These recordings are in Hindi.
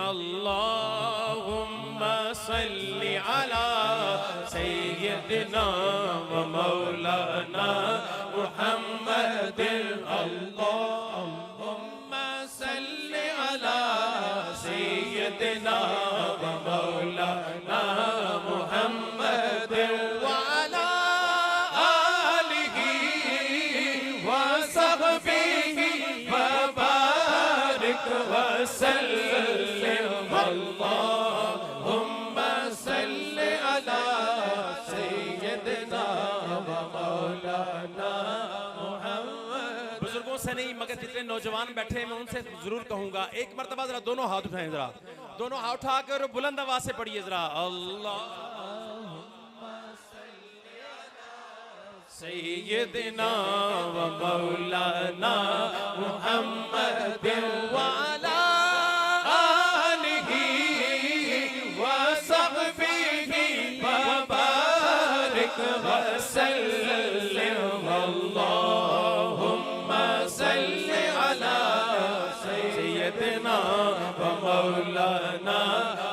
अल्लाहुम्मा सल्लि अला सय्यदिना व मौलाना मुहम्मदिन अल्लाहुम्मा सल्लि अला सय्यदिना व मौलाना मुहम्मदिन व अला आलिहि व सहबिहि व बारिक व सल्लिम से नहीं मगर जितने नौजवान बैठे मैं उनसे जरूर कहूंगा एक मर्तबा जरा दोनों हाथ उठाएं, जरा दोनों हाथ उठाकर बुलंद आवाज से पढ़िए जरा अल्लाह सय्यदना व मौलाना मुहम्मदिन व अला आलिहि व सहबिहि व बारिक व सल्लिम अल्लाहुम्मा सल्लि अला सय्यदना व मौलाना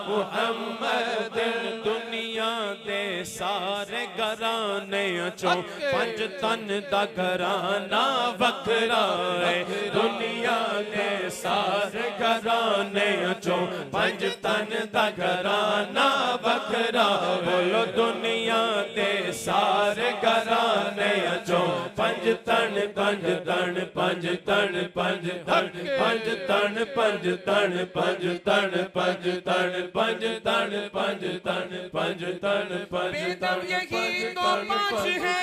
मुहम्मदिन। दुनिया दे सारे घराने चो पंज तन दा घराना वखरा है। दुनिया दे सारे घराने चो पंज तन दा घराना वखरा। बोलो दुनिया दे सारे घराने चो पंज तन पंज तन पंज तन पंज तन पंज तन पंज तन पंज तन पंज तन पंज तन पंज तन पंज तन पंज तन यही तो पांच है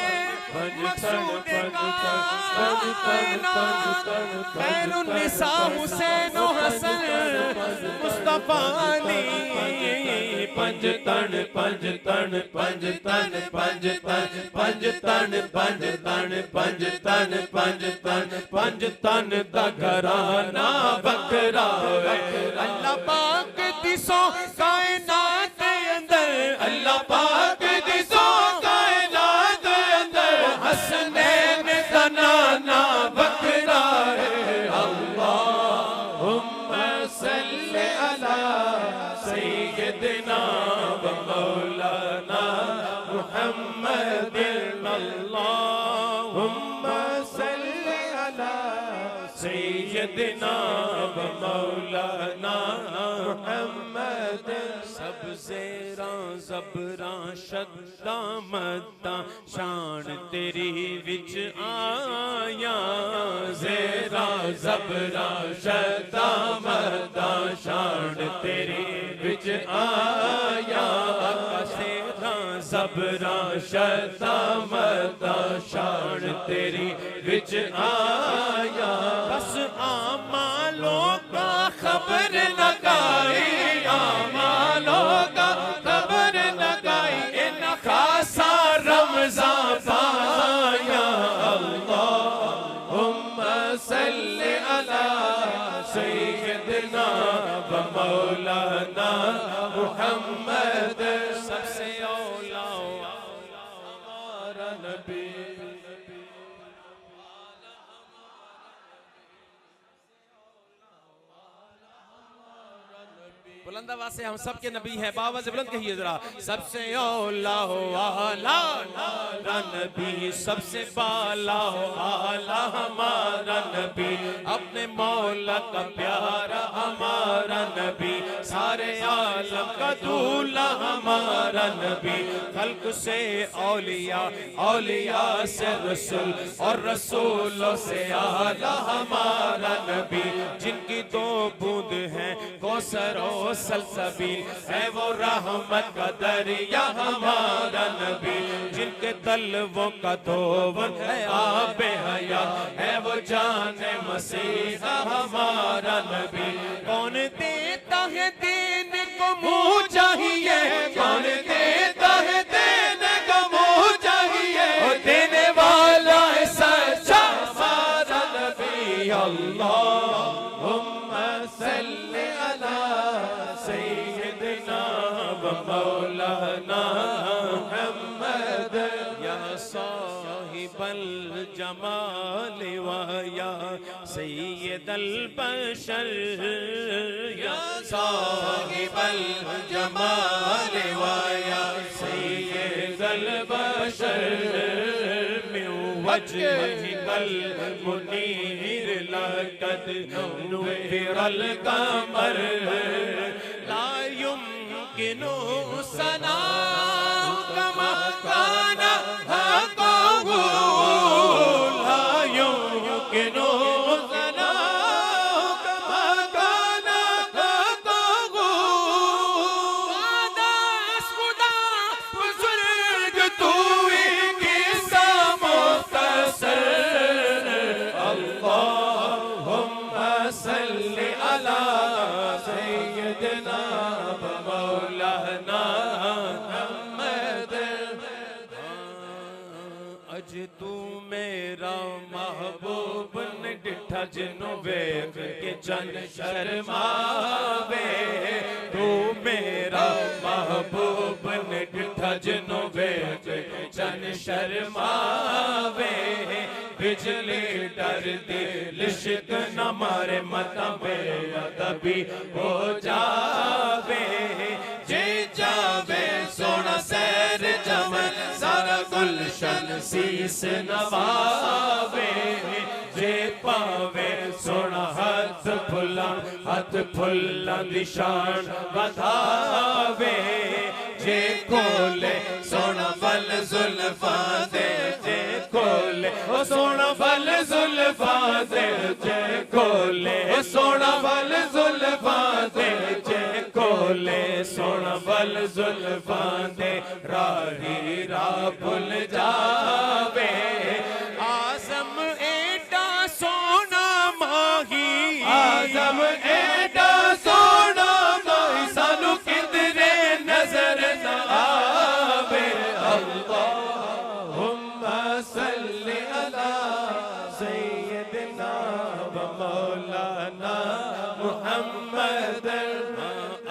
मकसूद कायनात। खैरुन्निसा हुसैन व हसन मुस्तफा अली। पंज तन पंज तन पंज तन पंज तन पंज तन पंज तन पंज तन पंज तन पंज तन दा घराना वखरा है। अल्लाह पाक दी सौ कायनात अंदर, अल्लाह पाक दी सौ कायनात अंदर हसनैन दा नाना वखरा है। अल्लाहुम्मा सल्लि अला सय्यदिना व मौलाना मुहम्मदिन। अल्लाहुम्मा सल्लि अला सय्यदिना व मौलाना मुहम्मदिन। सब ज़ेरां ज़बरां शद्दां मद्दां शान तेरी विच आया। ज़ेरां ज़बरां शद्दां मद्दां शान तेरी विच आया। ज़ेरां ज़बरां शद्दां मद्दां शान तेरी विच आया। बस आमालों का खबर लगाई, आमालों का खबर लगाई, इन खासा रमज़ान पाया। अल्लाहुम्मा सल्लि अला सय्यदिना व मौलाना मुहम्मद। सबसे औला हमारा नबी। बुलंद आवाज से हम सबके नबी हैं, बाबा से बुलंद कहिए जरा। सबसे औला हो आला हमारा नबी, सबसे बाला हो आला हमारा नबी। अपने मौला का प्यारा हमारा नबी, सारे आलम का दूल्हा हमारा नबी। खल्क से औलिया, औलिया से रसूल और रसूलों से आला हमारा नबी। जिनकी दो बूंद हैं कौसर और सलसबील, है वो रहमत का दरिया हमारा नबी। जिनके तलवों का धोवन है आबे हया, है वो जाने मसीहा हमारा नबी। कौन देता है देने को मुँह चाहिए, कौन देता है देने को मुँह चाहिए, और देने वाला है सच्चा हमारा नबी। अल्लाहुम्मा सल्ली अला सैयदना व मौलाना मुहम्मद या साहिबल जमाल व या सैयदल बशर, या साहिबल जमाल व या सैयदल बशर मिन वजहिकल मुनीर लक़द नुव्विरल क़मर, ला युम्किनु सना कमा काना हक़हु, ला युम्किनु सना कमा काना हक़हु। वादा खुदा बुज़ुर्ग तू ही किस्सा मुख़्तसर, अल्लाहुम्मा सल्ली अला सय्यदना व मौलाना मुहम्मद। अज तू मेरा महबूब ने डिठा जिन्नू वेख के चन शर्मावे, तू मेरा महबूब ने डिठा जिन्नू वेख के चन शर्मावे, बिजली डर दी लिश्क न मारे मता बेअदबी हो जावे, जे जावे सोना सैर चमन सारा गुलशन शीस नवावे, जे पावे सोना हाथ फुल्ला निशान बधावे, जे कोले सोना फल जुल्फा दे, जे कोले ओ सोना फल जुल्फा दे, जे कोले ओ सोना फल जुल्फा दे, जे कोले सोना फल जुल्फा दे, राही राह भुल जावे, आज़म एडा सोना माही, आज़म एडा सोना माही, सानू किधरे नजर न आवे, अल्लाहुम्मा सल्ली अला सैयदना व मौलाना मुहम्मद।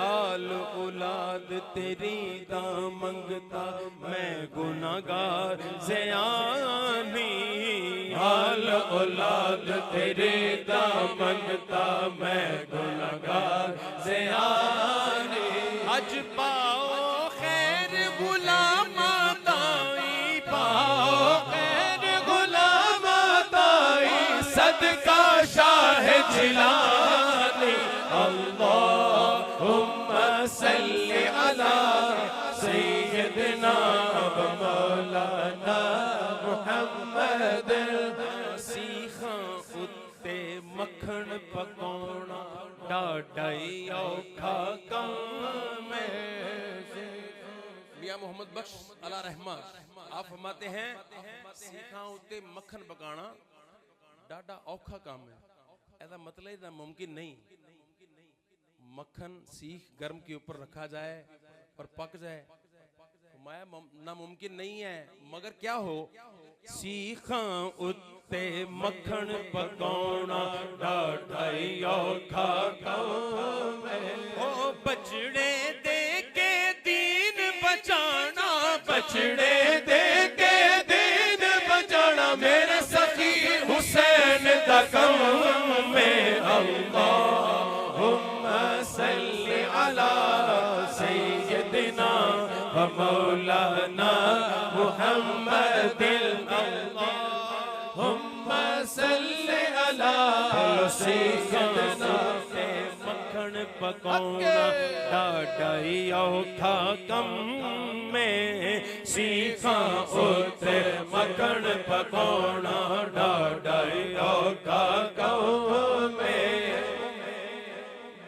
आल औलाद तेरी दा मंगता मैं गुनाहगार ज़यानी, आल औलाद तेरी दा मंगता मैं गुनाहगार ज़यानी, अज पाओ खैर गुलाम ताई, पाओ खैर गुलाम ताई, सदका शाह जिलानी, अल्लाहुम्मा सल्ली अला सय्यदना व मौलाना मुहम्मद। सीखा उत्ते मक्खन पकाउणा डाढाई औखा काम है। मियां मोहम्मद बख्श अला रहमान आप फरमाते हैं सीखा उत्ते मक्खन पकाना डाडा औखा काम है, ऐसा मतलब इतना मुमकिन नहीं। मक्खन सीख गर्म के ऊपर रखा जाए और पक जाए नामुमकिन नहीं है, मगर क्या हो सीखा उत्ते मक्खन पकाउणा डाढाई औखा काम है। ओ बचड़े दे के दीन बचाना, बचड़े दे के दीन बचाना मेरे सखी हुसैन दा काम में। अल्लाहुम्मा सल्ली अला सय्यदिना व मौलाना मुहम्मदिल। अल्लाहुम्मा सल्ली अला सय्यदिना मक्खन पकाउणा डाढाई औखा कम में। सीखा उते मक्खन पकाउणा डाढाई औखा कम में।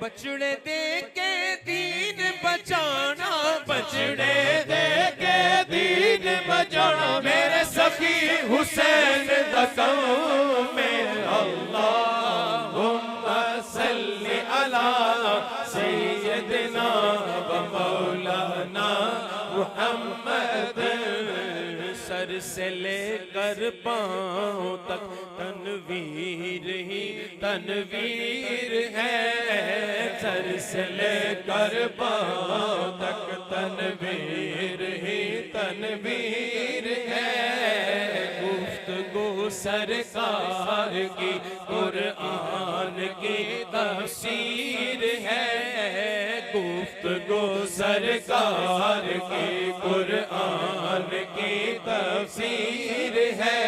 बचड़े दे के दीन बचाना, बचड़े दे के दीन बचाना मेरे सखी हुसैन दा काम में। अल्लाहुम्मा सल्ली अला सय्यदिना सर से लेकर पांव तक तनवीर ही तनवीर है, सर से लेकर पांव तक तनवीर ही तनवीर है। गुफ्तगू सरकार की कुरान की तफसीर है, गुफ्तगू सरकार की कुरान की तफसीर है।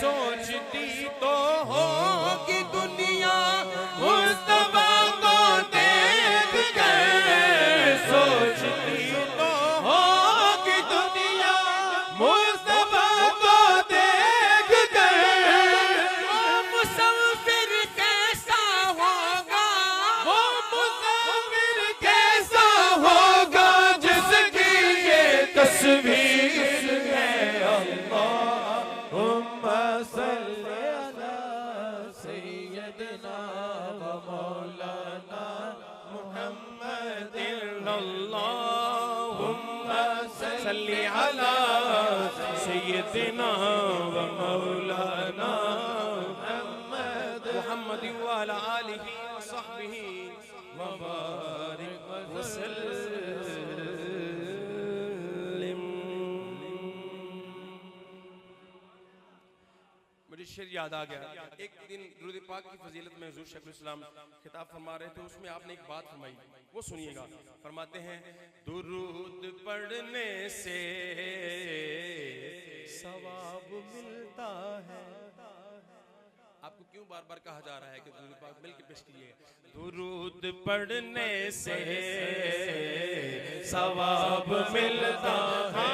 सोचती तो होगी दुनिया मुस्तफा को देख कर, सोचती तो होगी दुनिया मुस्तफा को देख कर, वो मुसव्विर कैसा होगा, वो मुसव्विर कैसा होगा जिसकी ये तस्वीर है। अल्लाहुम्मा सल्ली अला सय्यदिना व मौलाना मुहम्मदिन, अल्लाहुम्मा सल्ली अला सय्यदिना व मौलाना मुहम्मद व अला आलिहि व सहबिहि व बारिक व सल्लिम। मुझे शेर याद आ गया। एक दिन दुरूद पाक की फजीलत में हुजूर शेखुल इस्लाम खिताब फरमा रहे थे, उसमें आपने एक बात फरमाई, वो सुनिएगा। फरमाते हैं दुरूद पढ़ने से सवाब मिलता है। आपको क्यों बार बार कहा जा रहा है कि दुरूद पाक मिल के पेश कीजिए? दुरूद पढ़ने से सवाब मिलता है,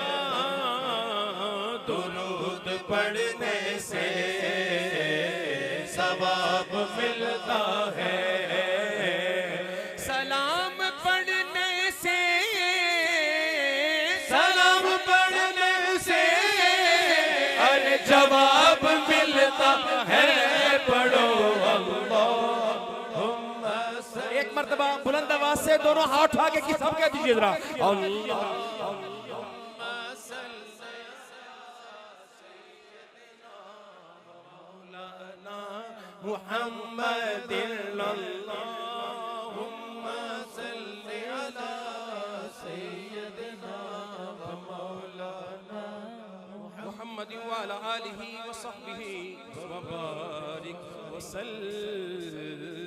दुरूद पढ़ने से सवाब मिलता है। सलाम पढ़ने से, सलाम पढ़ने से अरे जवाब मिलता है। पढ़ो अल्लाहुम्मा, एक मर्तबा बुलंद आवाज से दोनों हाथ उठा के सब कह दीजिए जरा, मुहम्मदिन, अल्लाहुम्मा सल्ली अला सय्यदिना व मौलाना मुहम्मद व अला आलिहि व सहबिहि व बारिक व सल्लिम।